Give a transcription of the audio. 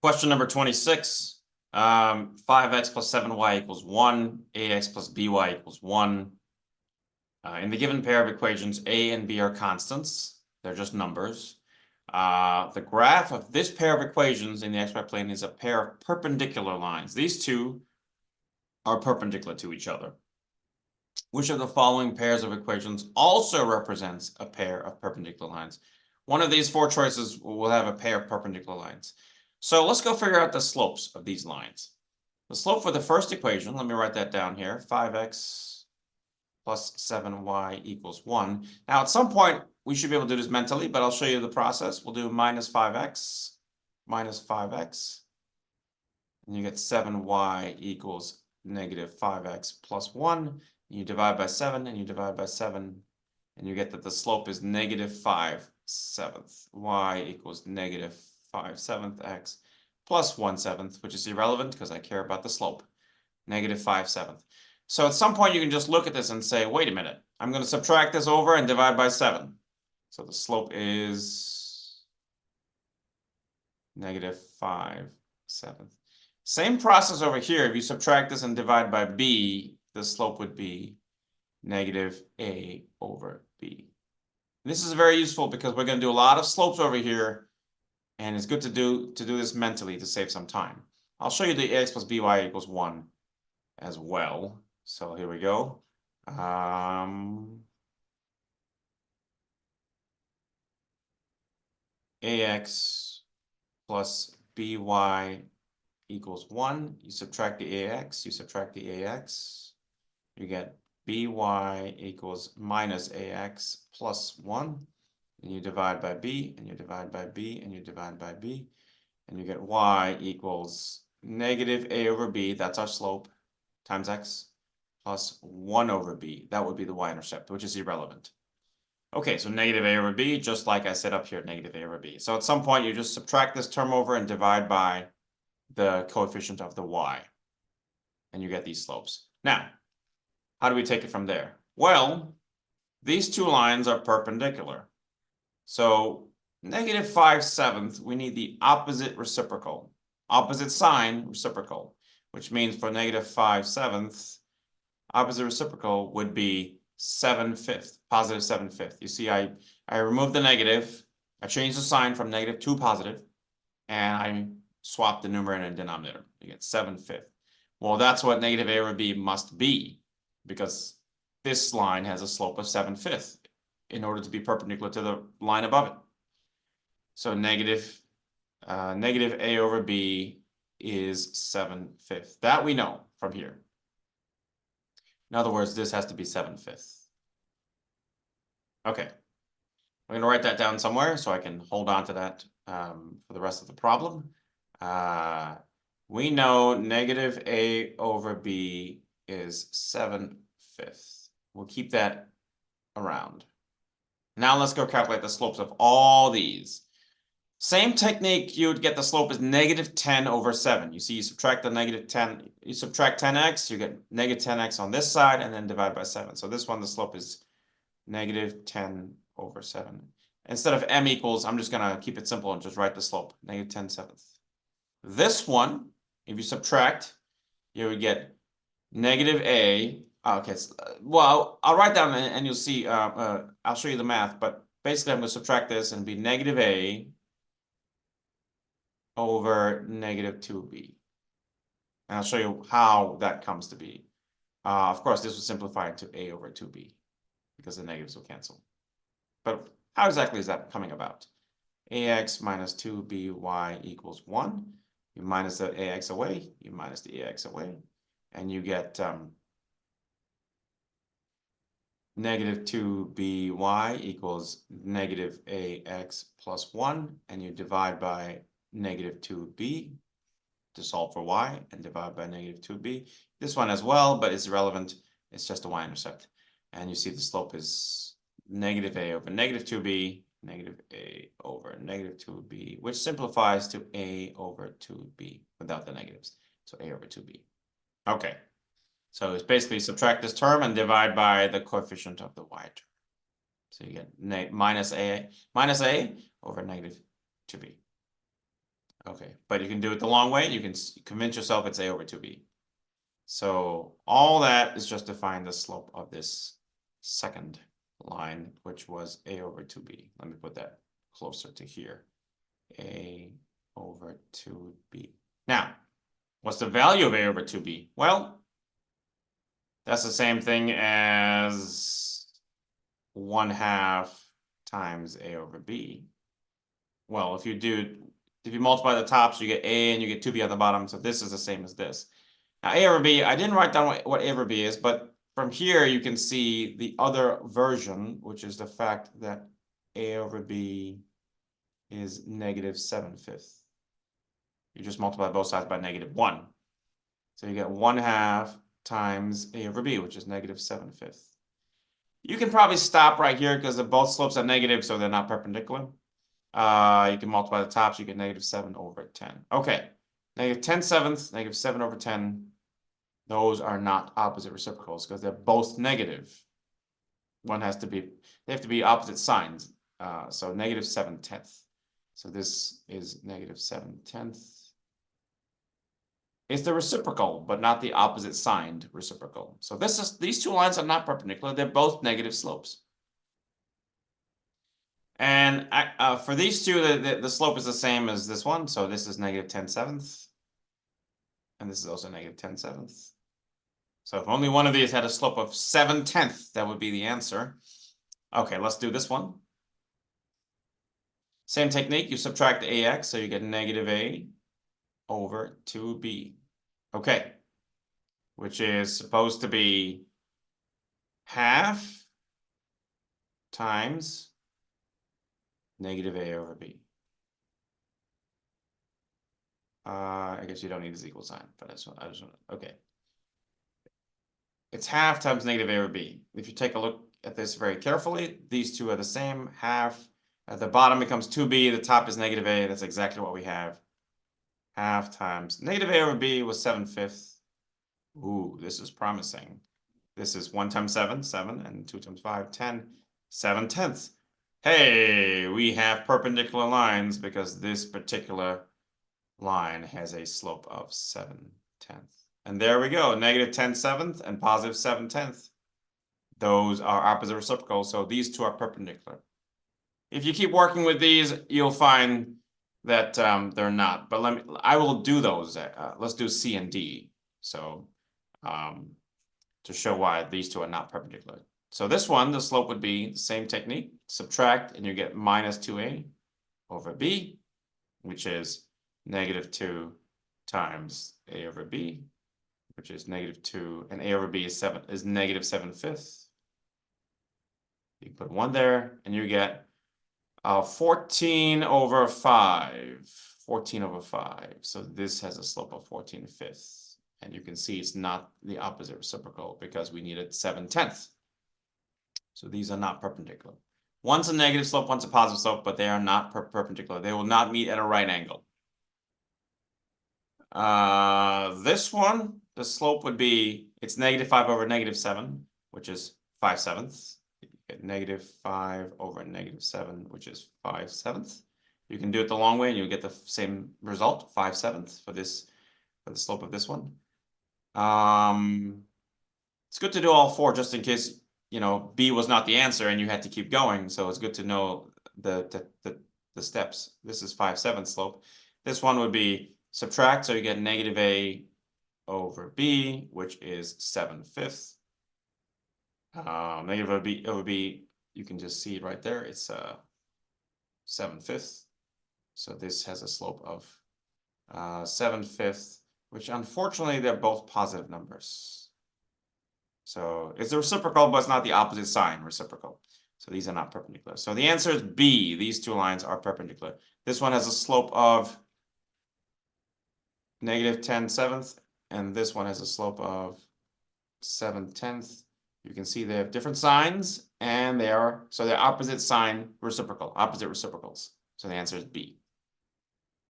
Question number 26. 5x plus 7y equals 1. Ax plus by equals 1. In the given pair of equations, a and b are constants. They're just numbers. The graph of this pair of equations in the xy plane is a pair of perpendicular lines. These two are perpendicular to each other. Which of the following pairs of equations also represents a pair of perpendicular lines? One of these four choices will have a pair of perpendicular lines. So let's go figure out the slopes of these lines. The slope for the first equation, let me write that down here, 5x plus 7y equals 1. Now, at some point, we should be able to do this mentally, but I'll show you the process. We'll do minus 5x, and you get 7y equals negative 5x plus 1. And you divide by 7, and you divide by 7, and you get that the slope is negative 5/7. Y equals negative 5/7 x plus 1/7, which is irrelevant because I care about the slope. Negative 5/7. So at some point you can just look at this and say, wait a minute, I'm going to subtract this over and divide by 7. So the slope is negative 5/7. Same process over here. If you subtract this and divide by b, the slope would be negative a over b. This is very useful because we're going to do a lot of slopes over here, and it's good to do this mentally to save some time. I'll show you the ax plus by equals 1 as well. So here we go. Ax plus by equals 1. You subtract the ax, you subtract the ax. You get by equals minus ax plus 1. And you divide by b, and you divide by b, and you divide by b. And you get y equals negative a over b, that's our slope, times x, plus 1 over b. That would be the y-intercept, which is irrelevant. Okay, so negative a over b, just like I said up here, negative a over b. So at some point, you just subtract this term over and divide by the coefficient of the y. And you get these slopes. Now, how do we take it from there? Well, these two lines are perpendicular. So negative 5/7, we need the opposite reciprocal. Opposite sign, reciprocal. Which means for negative 5/7, opposite reciprocal would be 7/5, positive 7/5. You see, I removed the negative, I changed the sign from negative to positive, and I swapped the numerator and denominator. You get 7/5. Well, that's what negative a over b must be, because this line has a slope of 7/5 in order to be perpendicular to the line above it. So negative a over b is 7/5. That we know from here. In other words, this has to be 7/5. Okay. I'm going to write that down somewhere so I can hold on to that for the rest of the problem. We know negative a over b is 7/5. We'll keep that around. Now let's go calculate the slopes of all these. Same technique, you would get the slope as negative 10 over 7. You see, you subtract the negative 10, you subtract 10x, you get negative 10x on this side, and then divide by 7. So this one, the slope is negative 10 over 7. Instead of m equals, I'm just going to keep it simple and just write the slope, negative 10/7. This one, if you subtract, you would get negative a. Okay, well, I'll write down and you'll see, I'll show you the math, but basically I'm going to subtract this and be negative a over negative 2b. And I'll show you how that comes to be. Of course, this will simplify into a over 2b because the negatives will cancel. But how exactly is that coming about? Ax minus 2by equals 1. You minus the ax away, you minus the ax away, and you get negative 2by equals negative ax plus 1, and you divide by negative 2b to solve for y, and divide by negative 2b. This one as well, but it's irrelevant. It's just a y-intercept. And you see the slope is negative a over negative 2b, negative a over negative 2b, which simplifies to a over 2b without the negatives. So a over 2b. Okay. So it's basically subtract this term and divide by the coefficient of the y term. So you get minus a over negative 2b. Okay, but you can do it the long way. You can convince yourself it's a over 2b. So all that is just to find the slope of this second line, which was a over 2b. Let me put that closer to here. A over 2b. Now, what's the value of a over 2b? Well, that's the same thing as 1/2 times a over b. Well, if you multiply the tops, you get a and you get 2b on the bottom, so this is the same as this. Now, a over b, I didn't write down what a over b is, but from here you can see the other version, which is the fact that a over b is negative 7/5. You just multiply both sides by -1. So you get 1/2 times a over b, which is negative 7/5. You can probably stop right here because both slopes are negative, so they're not perpendicular. You can multiply the tops, you get -7/10. Okay, -10/7, -7/10. Those are not opposite reciprocals because they're both negative. They have to be opposite signs. So -7/10. So this is -7/10. It's the reciprocal, but not the opposite signed reciprocal. So these two lines are not perpendicular. They're both negative slopes. And for these two, the slope is the same as this one. So this is -10/7. And this is also -10/7. So if only one of these had a slope of 7/10, that would be the answer. Okay, let's do this one. Same technique, you subtract ax, so you get -a over 2b. Okay, which is supposed to be 1/2 times -a over b. I guess you don't need this equal sign, but I just want, okay. It's 1/2 times -a over b. If you take a look at this very carefully, these two are the same. 1/2 at the bottom becomes 2b, the top is -a. That's exactly what we have. 1/2 times -a over b was 7/5. Ooh, this is promising. This is 1 times 7, 7, and 2 times 5, 10, 7/10. Hey, we have perpendicular lines because this particular line has a slope of 7/10. And there we go, -10/7 and positive 7/10. Those are opposite reciprocals, so these two are perpendicular. If you keep working with these, you'll find that they're not. But I will do those. Let's do C and D. So to show why these two are not perpendicular. So this one, the slope would be the same technique. Subtract, and you get -2a over b, which is -2 times a over b, which is -2, and a over b is -7/5. You put 1 there, and you get 14 over 5. 14 over 5. So this has a slope of 14/5. And you can see it's not the opposite reciprocal because we needed 7/10. So these are not perpendicular. One's a negative slope, one's a positive slope, but they are not perpendicular. They will not meet at a right angle. This one, the slope would be, it's -5 over -7, which is 5/7. You get -5 over -7, which is 5/7. You can do it the long way and you'll get the same result, 5/7 for the slope of this one. It's good to do all four just in case, B was not the answer and you had to keep going. So it's good to know the steps. This is 5/7 slope. This one would be subtract, so you get -a over b, which is 7/5. Negative over b, you can just see it right there. It's 7/5. So this has a slope of 7/5, which unfortunately they're both positive numbers. So it's a reciprocal, but it's not the opposite sign reciprocal. So these are not perpendicular. So the answer is B. These two lines are perpendicular. This one has a slope of -10/7, and this one has a slope of 7/10. You can see they have different signs, and they're opposite sign reciprocal, opposite reciprocals. So the answer is B.